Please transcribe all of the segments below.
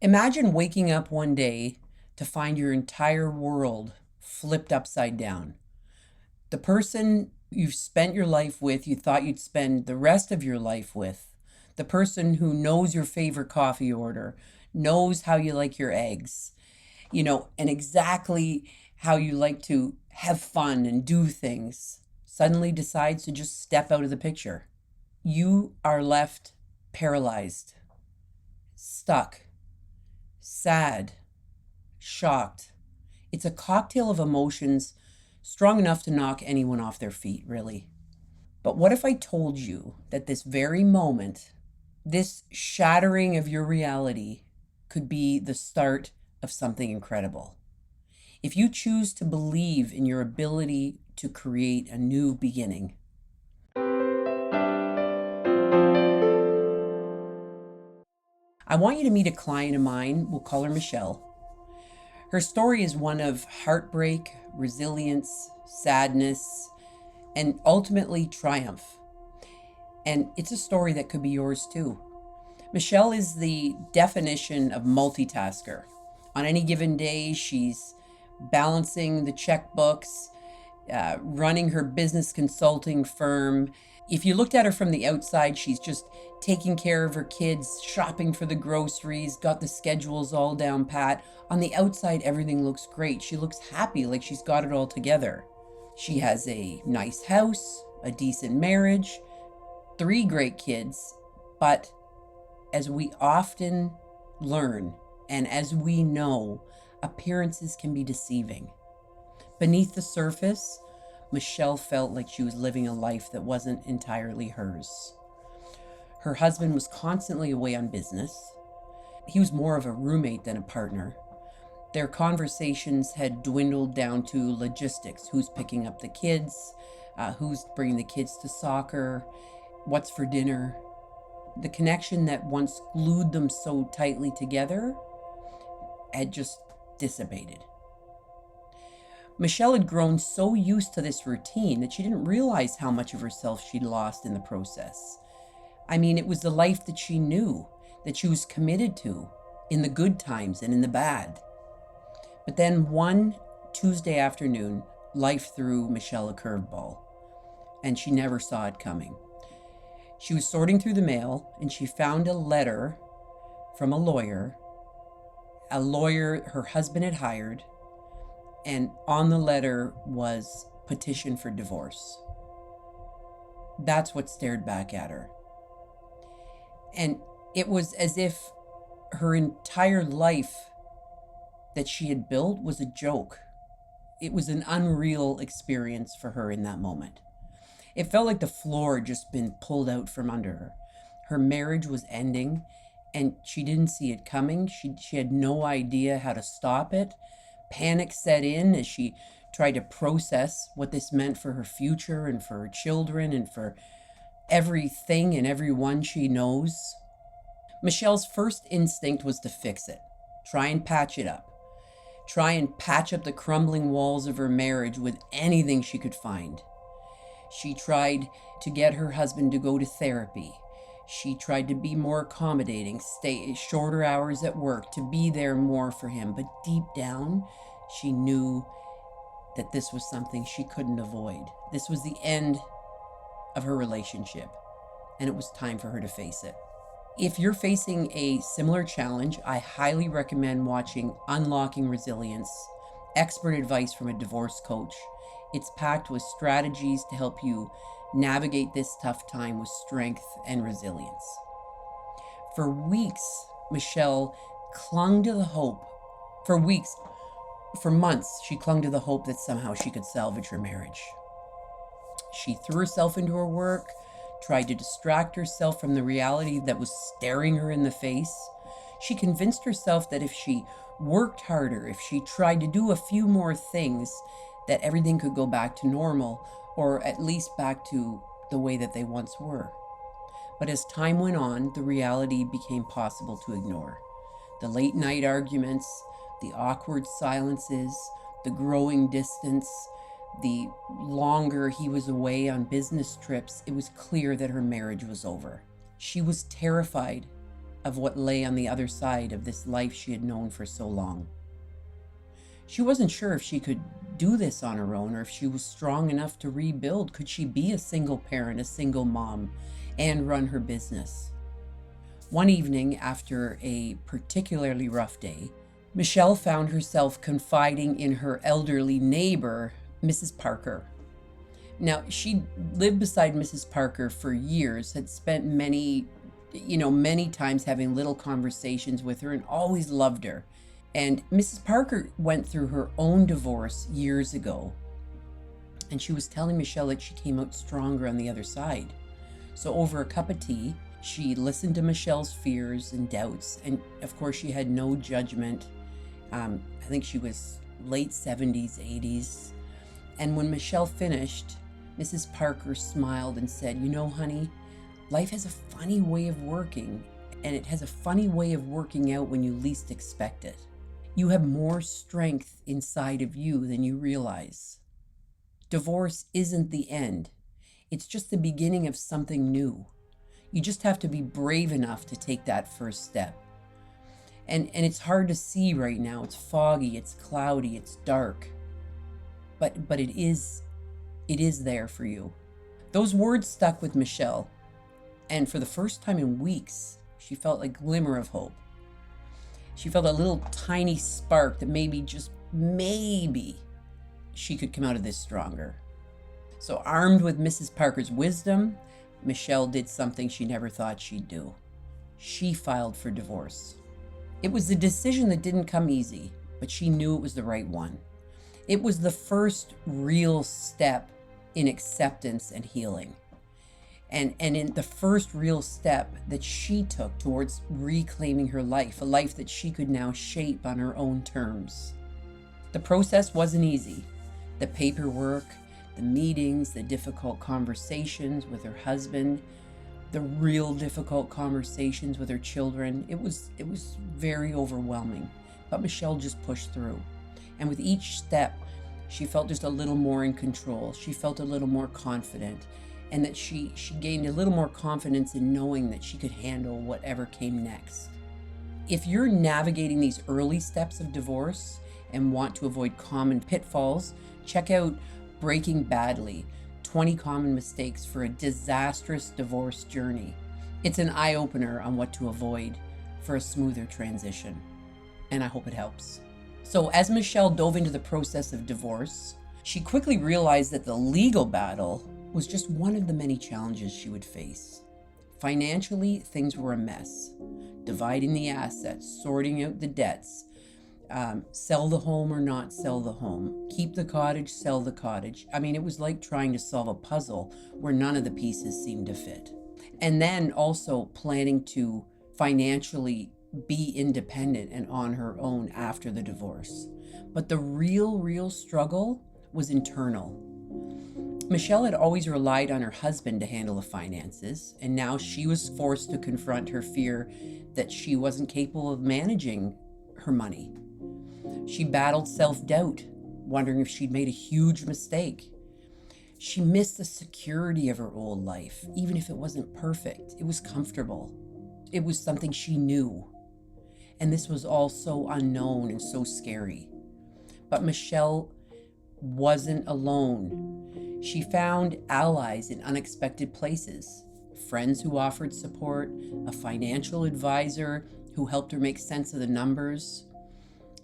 Imagine waking up one day to find your entire world flipped upside down. The person you've spent your life with, you thought you'd spend the rest of your life with, the person who knows your favorite coffee order, knows how you like your eggs, and exactly how you like to have fun and do things, suddenly decides to just step out of the picture. You are left paralyzed, stuck, sad, shocked. It's a cocktail of emotions strong enough to knock anyone off their feet, really. But what if I told you that this very moment, this shattering of your reality, could be the start of something incredible? If you choose to believe in your ability to create a new beginning. I want you to meet a client of mine. We'll call her Michelle. Her story is one of heartbreak, resilience, sadness, and ultimately triumph. And it's a story that could be yours too. Michelle is the definition of multitasker. On any given day, she's balancing the checkbooks, running her business consulting firm. If you looked at her from the outside, she's just taking care of her kids, shopping for the groceries, got the schedules all down pat. On the outside, everything looks great. She looks happy, like she's got it all together. She has a nice house, a decent marriage, 3 great kids, but as we often learn and as we know, appearances can be deceiving. Beneath the surface, Michelle felt like she was living a life that wasn't entirely hers. Her husband was constantly away on business. He was more of a roommate than a partner. Their conversations had dwindled down to logistics: who's picking up the kids, who's bringing the kids to soccer, what's for dinner. The connection that once glued them so tightly together had just dissipated. Michelle had grown so used to this routine that she didn't realize how much of herself she'd lost in the process. I mean, it was the life that she knew, that she was committed to, in the good times and in the bad. But then one Tuesday afternoon, life threw Michelle a curveball, and she never saw it coming. She was sorting through the mail, and she found a letter from a lawyer her husband had hired, and on the letter was petition for divorce. That's what stared back at her. And it was as if her entire life that she had built was a joke. It was an unreal experience for her in that moment. It felt like the floor had just been pulled out from under her. Her marriage was ending, and she didn't see it coming. She had no idea how to stop it. Panic set in as she tried to process what this meant for her future and for her children and for everything and everyone she knows. Michelle's first instinct was to fix it, try and patch it up, try and patch up the crumbling walls of her marriage with anything she could find. She tried to get her husband to go to therapy. She tried to be more accommodating, stay shorter hours at work, to be there more for him. But deep down, she knew that this was something she couldn't avoid. This was the end of her relationship, and it was time for her to face it. If you're facing a similar challenge, I highly recommend watching Unlocking Resilience, expert advice from a divorce coach. It's packed with strategies to help you navigate this tough time with strength and resilience. For weeks, Michelle clung to the hope. For months, she clung to the hope that somehow she could salvage her marriage. She threw herself into her work, tried to distract herself from the reality that was staring her in the face. She convinced herself that if she worked harder, if she tried to do a few more things, that everything could go back to normal, or at least back to the way that they once were. But as time went on, the reality became possible to ignore. The late night arguments, the awkward silences, the growing distance, the longer he was away on business trips, it was clear that her marriage was over. She was terrified of what lay on the other side of this life she had known for so long. She wasn't sure if she could do this on her own or if she was strong enough to rebuild. Could she be a single parent, a single mom, and run her business? One evening, after a particularly rough day, Michelle found herself confiding in her elderly neighbor, Mrs. Parker. Now, she lived beside Mrs. Parker for years, had spent many times having little conversations with her and always loved her. And Mrs. Parker went through her own divorce years ago. And she was telling Michelle that she came out stronger on the other side. So over a cup of tea, she listened to Michelle's fears and doubts. And of course, she had no judgment. I think she was late 70s, 80s. And when Michelle finished, Mrs. Parker smiled and said, "You know, honey, life has a funny way of working, and it has a funny way of working out when you least expect it. You have more strength inside of you than you realize. Divorce isn't the end. It's just the beginning of something new. You just have to be brave enough to take that first step. And it's hard to see right now. It's foggy, it's cloudy, it's dark. But it is there for you." Those words stuck with Michelle. And for the first time in weeks, she felt a glimmer of hope. She felt a little tiny spark that maybe, just maybe, she could come out of this stronger. So armed with Mrs. Parker's wisdom, Michelle did something she never thought she'd do. She filed for divorce. It was a decision that didn't come easy, but she knew it was the right one. It was the first real step in acceptance and healing. And in the first real step that she took towards reclaiming her life, a life that she could now shape on her own terms. The process wasn't easy. The paperwork, the meetings, the difficult conversations with her husband, the real difficult conversations with her children, it was very overwhelming. But Michelle just pushed through. And with each step, she felt just a little more in control. She felt a little more confident. And that she gained a little more confidence in knowing that she could handle whatever came next. If you're navigating these early steps of divorce and want to avoid common pitfalls, check out Breaking Badly, 20 Common Mistakes for a Disastrous Divorce Journey. It's an eye-opener on what to avoid for a smoother transition. And I hope it helps. So as Michelle dove into the process of divorce, she quickly realized that the legal battle was just one of the many challenges she would face. Financially, things were a mess. Dividing the assets, sorting out the debts, sell the home or not sell the home, keep the cottage, sell the cottage. I mean, it was like trying to solve a puzzle where none of the pieces seemed to fit. And then also planning to financially be independent and on her own after the divorce. But the real struggle was internal. Michelle had always relied on her husband to handle the finances, and now she was forced to confront her fear that she wasn't capable of managing her money. She battled self-doubt, wondering if she'd made a huge mistake. She missed the security of her old life, even if it wasn't perfect. It was comfortable. It was something she knew. And this was all so unknown and so scary. But Michelle wasn't alone. She found allies in unexpected places, friends who offered support, a financial advisor who helped her make sense of the numbers.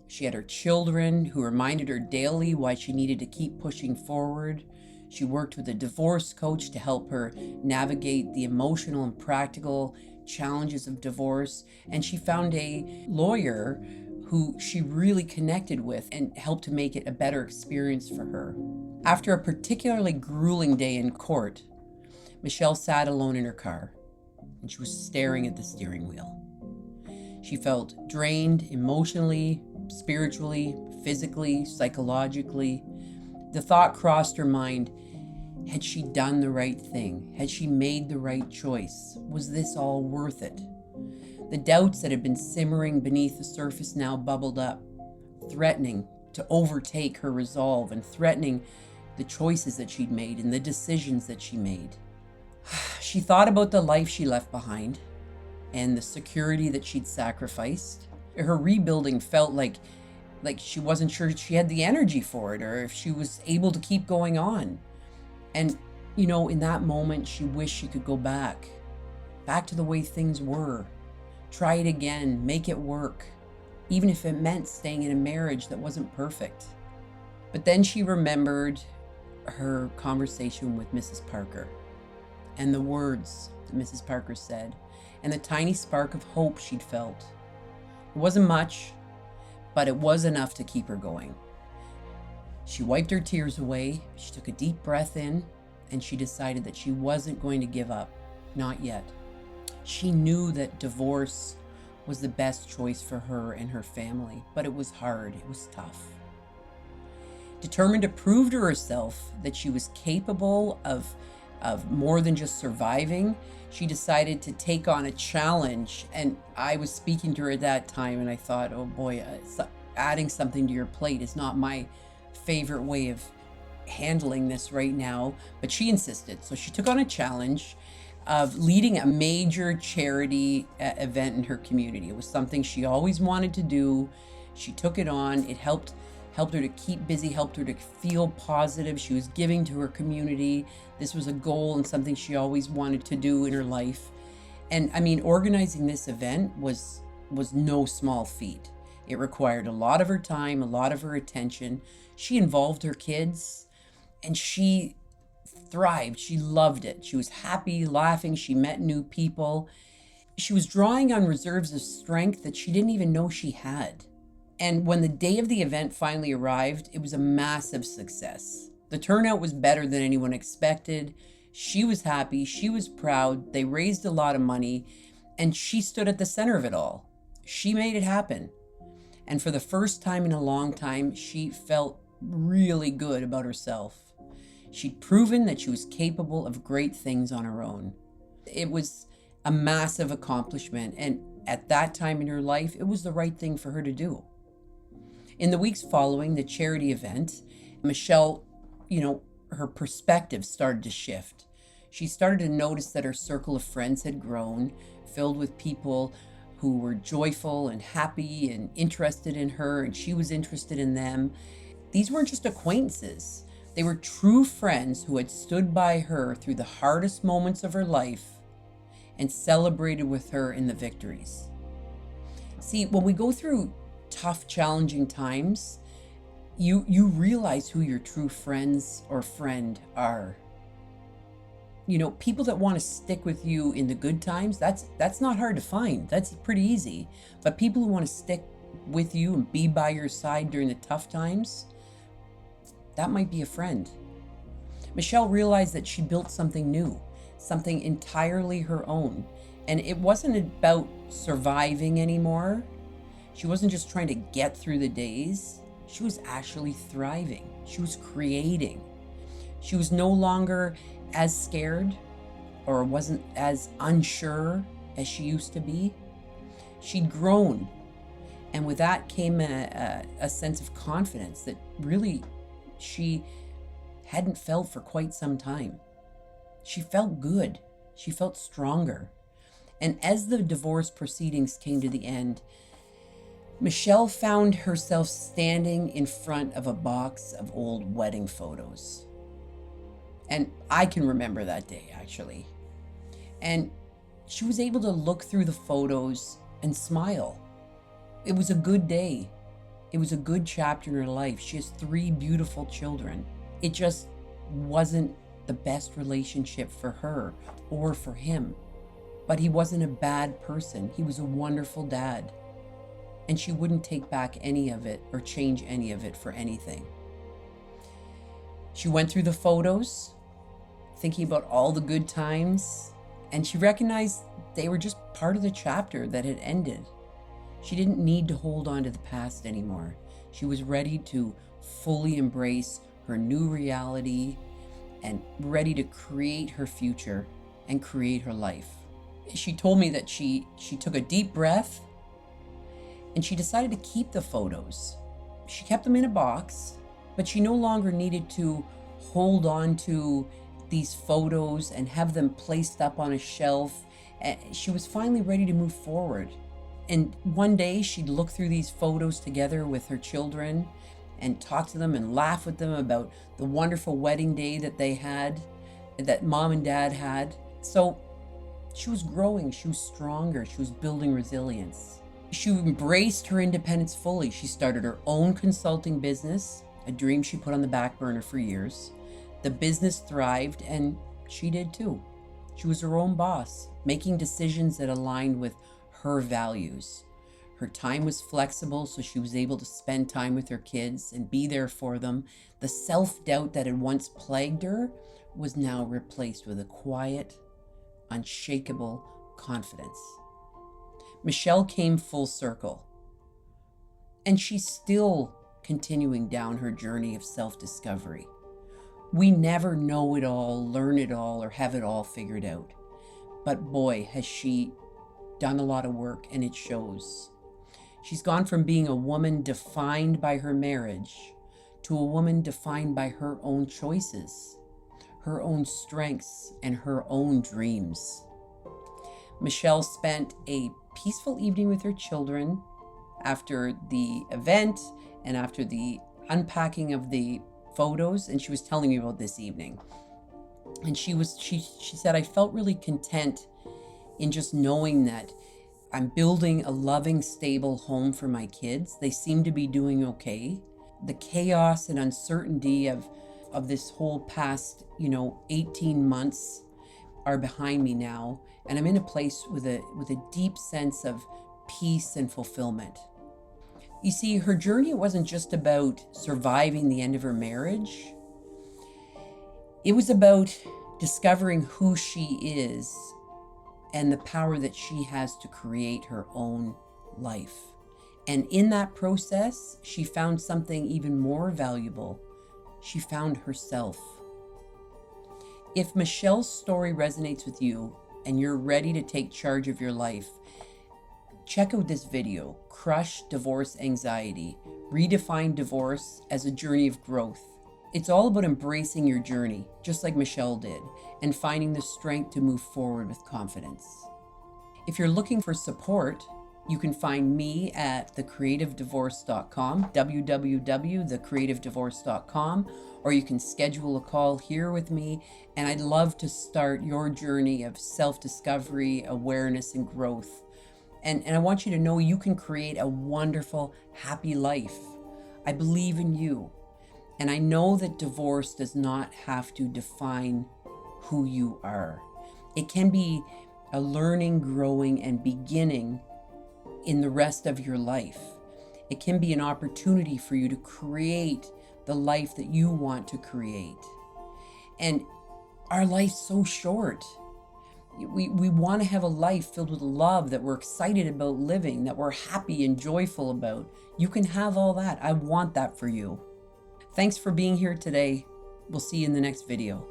She had her children who reminded her daily why she needed to keep pushing forward. She worked with a divorce coach to help her navigate the emotional and practical challenges of divorce. And she found a lawyer who she really connected with and helped to make it a better experience for her. After a particularly grueling day in court, Michelle sat alone in her car and she was staring at the steering wheel. She felt drained emotionally, spiritually, physically, psychologically. The thought crossed her mind, had she done the right thing? Had she made the right choice? Was this all worth it? The doubts that had been simmering beneath the surface now bubbled up, threatening to overtake her resolve and threatening the choices that she'd made and the decisions that she made. She thought about the life she left behind, and the security that she'd sacrificed. Her rebuilding felt like she wasn't sure she had the energy for it or if she was able to keep going on. And, in that moment, she wished she could go back to the way things were. Try it again, make it work, even if it meant staying in a marriage that wasn't perfect. But then she remembered her conversation with Mrs. Parker and the words that Mrs. Parker said and the tiny spark of hope she'd felt. It wasn't much, but it was enough to keep her going. She wiped her tears away, she took a deep breath in, and she decided that she wasn't going to give up. Not yet. She knew that divorce was the best choice for her and her family, but it was hard, it was tough. Determined to prove to herself that she was capable of more than just surviving, she decided to take on a challenge. And I was speaking to her at that time, and I thought, oh boy, adding something to your plate is not my favorite way of handling this right now. But she insisted. So she took on a challenge of leading a major charity event in her community. It was something she always wanted to do. She took it on. It helped her to keep busy, helped her to feel positive. She was giving to her community. This was a goal and something she always wanted to do in her life. And I mean, organizing this event was no small feat. It required a lot of her time, a lot of her attention. She involved her kids, and she thrived. She loved it. She was happy, laughing. She met new people. She was drawing on reserves of strength that she didn't even know she had. And when the day of the event finally arrived, it was a massive success. The turnout was better than anyone expected. She was happy. She was proud. They raised a lot of money, and she stood at the center of it all. She made it happen. And for the first time in a long time, she felt really good about herself. She'd proven that she was capable of great things on her own. It was a massive accomplishment, and at that time in her life, it was the right thing for her to do. In the weeks following the charity event, Michelle, her perspective started to shift. She started to notice that her circle of friends had grown, filled with people who were joyful and happy and interested in her, and she was interested in them. These weren't just acquaintances. They were true friends who had stood by her through the hardest moments of her life and celebrated with her in the victories. See, when we go through tough, challenging times, you realize who your true friends or friend are. People that want to stick with you in the good times, that's not hard to find. That's pretty easy. But people who want to stick with you and be by your side during the tough times, that might be a friend. Michelle realized that she built something new, something entirely her own. And it wasn't about surviving anymore. She wasn't just trying to get through the days. She was actually thriving. She was creating. She was no longer as scared or wasn't as unsure as she used to be. She'd grown. And with that came a sense of confidence that really she hadn't felt for quite some time. She felt good. She felt stronger. And as the divorce proceedings came to the end, Michelle found herself standing in front of a box of old wedding photos. And I can remember that day, actually. And she was able to look through the photos and smile. It was a good day. It was a good chapter in her life. She has 3 beautiful children. It just wasn't the best relationship for her or for him. But he wasn't a bad person. He was a wonderful dad. And she wouldn't take back any of it or change any of it for anything. She went through the photos, thinking about all the good times, and she recognized they were just part of the chapter that had ended. She didn't need to hold on to the past anymore. She was ready to fully embrace her new reality and ready to create her future and create her life. She told me that she took a deep breath and she decided to keep the photos. She kept them in a box, but she no longer needed to hold on to these photos and have them placed up on a shelf She was finally ready to move forward. And one day she'd look through these photos together with her children and talk to them and laugh with them about the wonderful wedding day that they had, that mom and dad had. So she was growing, she was stronger, she was building resilience. She embraced her independence fully. She started her own consulting business, a dream she put on the back burner for years. The business thrived, and she did too. She was her own boss, making decisions that aligned with her values. Her time was flexible, so she was able to spend time with her kids and be there for them. The self-doubt that had once plagued her was now replaced with a quiet, unshakable confidence. Michelle came full circle, and she's still continuing down her journey of self-discovery. We never know it all, learn it all, or have it all figured out. But boy, has she done a lot of work, and it shows. She's gone from being a woman defined by her marriage to a woman defined by her own choices, her own strengths, and her own dreams. Michelle spent a peaceful evening with her children after the event and after the unpacking of the photos, and she was telling me about this evening. And she said, I felt really content in just knowing that I'm building a loving, stable home for my kids. They seem to be doing okay. The chaos and uncertainty of this whole past, 18 months are behind me now, and I'm in a place with a deep sense of peace and fulfillment. You see, her journey wasn't just about surviving the end of her marriage. It was about discovering who she is and the power that she has to create her own life. And in that process, she found something even more valuable. She found herself. If Michelle's story resonates with you and you're ready to take charge of your life, check out this video, Crush Divorce Anxiety, Redefine Divorce as a Journey of Growth. It's all about embracing your journey, just like Michelle did, and finding the strength to move forward with confidence. If you're looking for support, you can find me at thecreativedivorce.com, www.thecreativedivorce.com, or you can schedule a call here with me, and I'd love to start your journey of self-discovery, awareness, and growth. And I want you to know you can create a wonderful, happy life. I believe in you. And I know that divorce does not have to define who you are. It can be a learning, growing, and beginning in the rest of your life. It can be an opportunity for you to create the life that you want to create. And our life's so short. We want to have a life filled with love that we're excited about living, that we're happy and joyful about. You can have all that. I want that for you. Thanks for being here today. We'll see you in the next video.